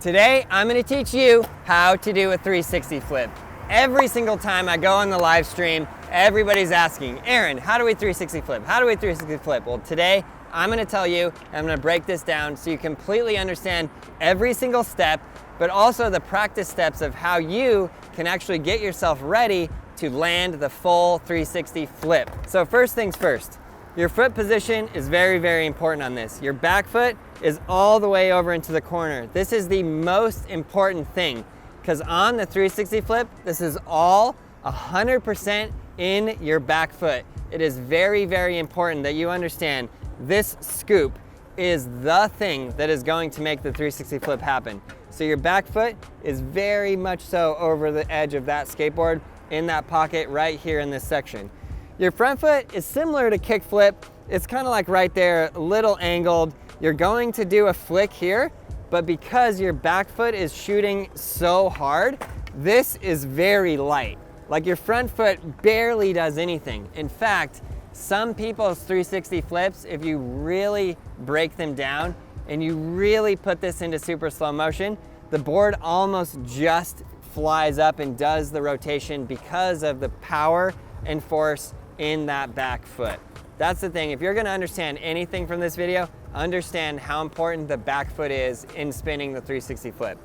Today, I'm going to teach you how to do a 360 flip. Every single time I go on the live stream, everybody's asking, Aaron, how do we 360 flip? How do we 360 flip? Well, today, I'm going to tell you, I'm going to break this down so you completely understand every single step, but also the practice steps of how you can actually get yourself ready to land the full 360 flip. So first things first, your foot position is very, very important on this. Your back foot is all the way over into the corner. This is the most important thing because on the 360 flip, this is all 100% in your back foot. It is very, very important that you understand this scoop is the thing that is going to make the 360 flip happen. So your back foot is very much so over the edge of that skateboard in that pocket right here in this section. Your front foot is similar to kick flip. It's kind of like right there, a little angled. You're going to do a flick here, but because your back foot is shooting so hard, this is very light. Like your front foot barely does anything. In fact, some people's 360 flips, if you really break them down and you really put this into super slow motion, the board almost just flies up and does the rotation because of the power and force in that back foot. That's the thing. If you're going to understand anything from this video, understand how important the back foot is in spinning the 360 flip.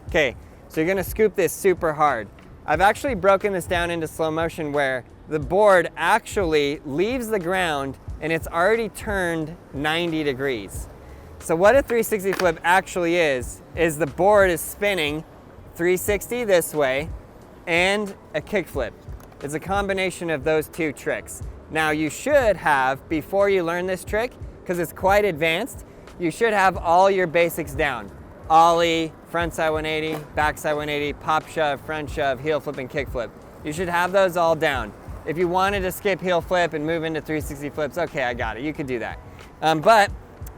Okay, so you're going to scoop this super hard. I've actually broken this down into slow motion where the board actually leaves the ground and it's already turned 90 degrees. So what a 360 flip actually is the board is spinning 360 this way and a kick flip. It's a combination of those two tricks. Now you should have, before you learn this trick, because it's quite advanced, you should have all your basics down. Ollie, front side 180, back side 180, pop shove, front shove, heel flip, and kick flip. You should have those all down. If you wanted to skip heel flip and move into 360 flips, okay, I got it, you could do that. But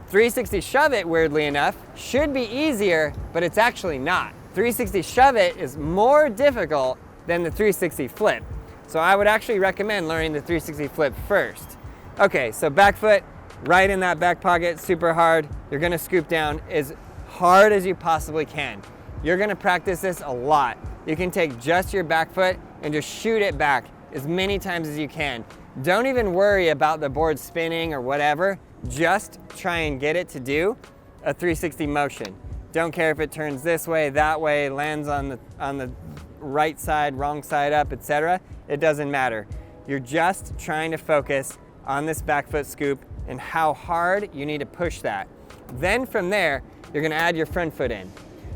360 shove it, weirdly enough, should be easier, but it's actually not. 360 shove it is more difficult than the 360 flip. So I would actually recommend learning the 360 flip first. Okay, so back foot, right in that back pocket, super hard. You're gonna scoop down as hard as you possibly can. You're gonna practice this a lot. You can take just your back foot and just shoot it back as many times as you can. Don't even worry about the board spinning or whatever. Just try and get it to do a 360 motion. Don't care if it turns this way, that way, lands on the right side, wrong side up, etc. It doesn't matter. You're just trying to focus on this back foot scoop and how hard you need to push that. Then from there, you're gonna add your front foot in.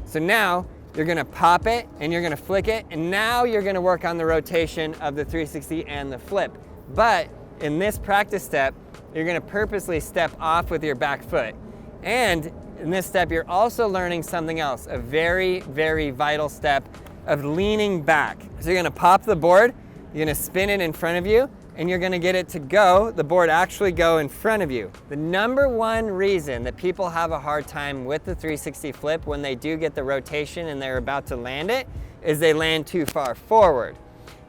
So now you're gonna pop it and you're gonna flick it, and now you're gonna work on the rotation of the 360 and the flip. But in this practice step, you're gonna purposely step off with your back foot. And in this step, you're also learning something else, a very, very vital step of leaning back. So you're gonna pop the board, you're gonna spin it in front of you, and you're gonna get it to go, the board actually go in front of you. The number one reason that people have a hard time with the 360 flip when they do get the rotation and they're about to land it, is they land too far forward.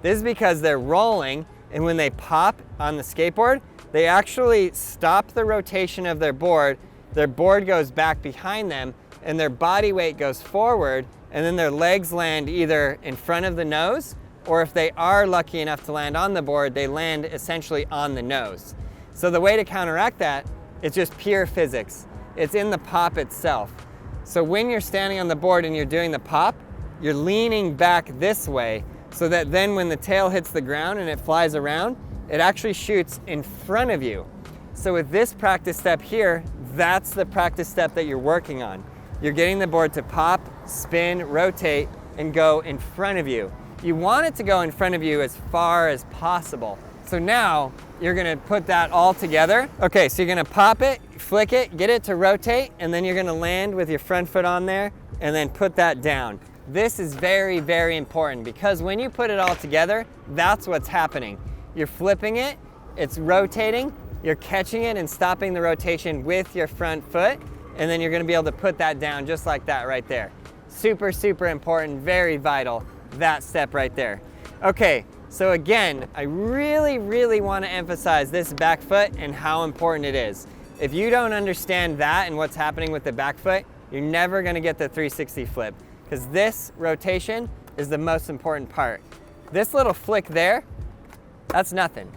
This is because they're rolling, and when they pop on the skateboard, they actually stop the rotation of their board goes back behind them, and their body weight goes forward, and then their legs land either in front of the nose, or if they are lucky enough to land on the board, they land essentially on the nose. So the way to counteract that is just pure physics. It's in the pop itself. So when you're standing on the board and you're doing the pop, you're leaning back this way so that then when the tail hits the ground and it flies around, it actually shoots in front of you. So with this practice step here, that's the practice step that you're working on. You're getting the board to pop, spin, rotate, and go in front of you. You want it to go in front of you as far as possible. So now you're gonna put that all together. Okay, so you're gonna pop it, flick it, get it to rotate, and then you're gonna land with your front foot on there, and then put that down. This is very, very important because when you put it all together, that's what's happening. You're flipping it, it's rotating, you're catching it and stopping the rotation with your front foot, and then you're gonna be able to put that down just like that right there. Super, super important, very vital, that step right there. Okay, so again, I really, really wanna emphasize this back foot and how important it is. If you don't understand that and what's happening with the back foot, you're never gonna get the 360 flip, because this rotation is the most important part. This little flick there, that's nothing.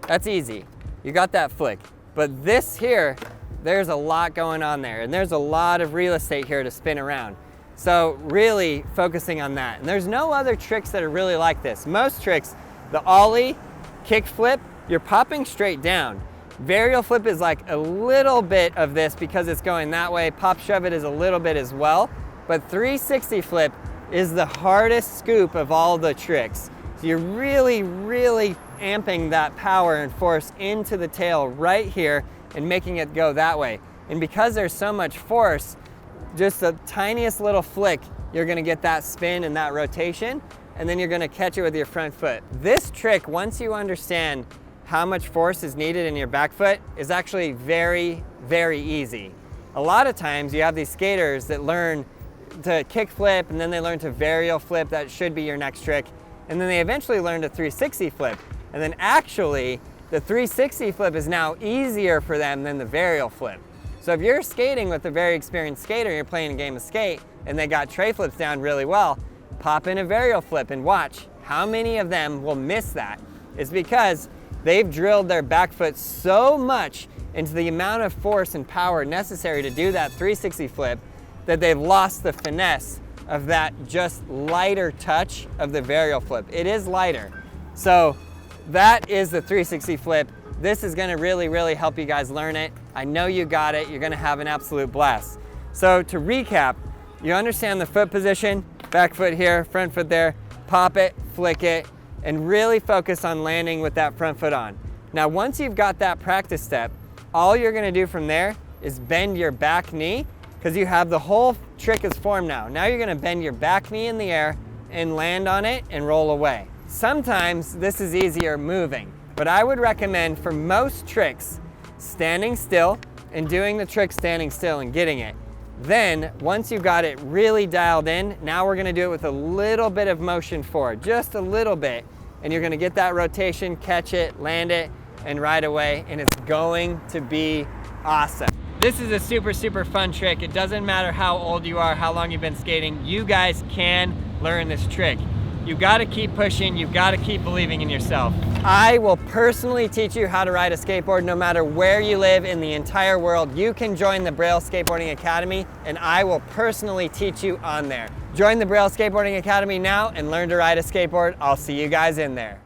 That's easy. You got that flick. But this here, there's a lot going on there, and there's a lot of real estate here to spin around. So really focusing on that. And there's no other tricks that are really like this. Most tricks, the ollie, kick flip, you're popping straight down. Varial flip is like a little bit of this because it's going that way. Pop shove it is a little bit as well. But 360 flip is the hardest scoop of all the tricks. So you're really, really amping that power and force into the tail right here and making it go that way. And because there's so much force, just the tiniest little flick, you're gonna get that spin and that rotation, and then you're gonna catch it with your front foot. This trick, once you understand how much force is needed in your back foot, is actually very, very easy. A lot of times you have these skaters that learn to kick flip, and then they learn to varial flip, that should be your next trick, and then they eventually learn to 360 flip. And then actually, the 360 flip is now easier for them than the varial flip. So if you're skating with a very experienced skater, you're playing a game of skate, and they got tray flips down really well, pop in a varial flip and watch how many of them will miss that. It's because they've drilled their back foot so much into the amount of force and power necessary to do that 360 flip that they've lost the finesse of that just lighter touch of the varial flip. It is lighter. So that is the 360 flip. This is gonna really, really help you guys learn it. I know you got it. You're gonna have an absolute blast. So to recap, you understand the foot position, back foot here, front foot there, pop it, flick it, and really focus on landing with that front foot on. Now, once you've got that practice step, all you're gonna do from there is bend your back knee, because you have the whole trick is formed now. Now you're gonna bend your back knee in the air and land on it and roll away. Sometimes this is easier moving, but I would recommend for most tricks, standing still and doing the trick standing still and getting it. Then, once you've got it really dialed in, now we're gonna do it with a little bit of motion forward, just a little bit, and you're gonna get that rotation, catch it, land it, and ride away, and it's going to be awesome. This is a super, super fun trick. It doesn't matter how old you are, how long you've been skating, you guys can learn this trick. You gotta keep pushing, you've gotta keep believing in yourself. I will personally teach you how to ride a skateboard no matter where you live in the entire world. You can join the Braille Skateboarding Academy, and I will personally teach you on there. Join the Braille Skateboarding Academy now and learn to ride a skateboard. I'll see you guys in there.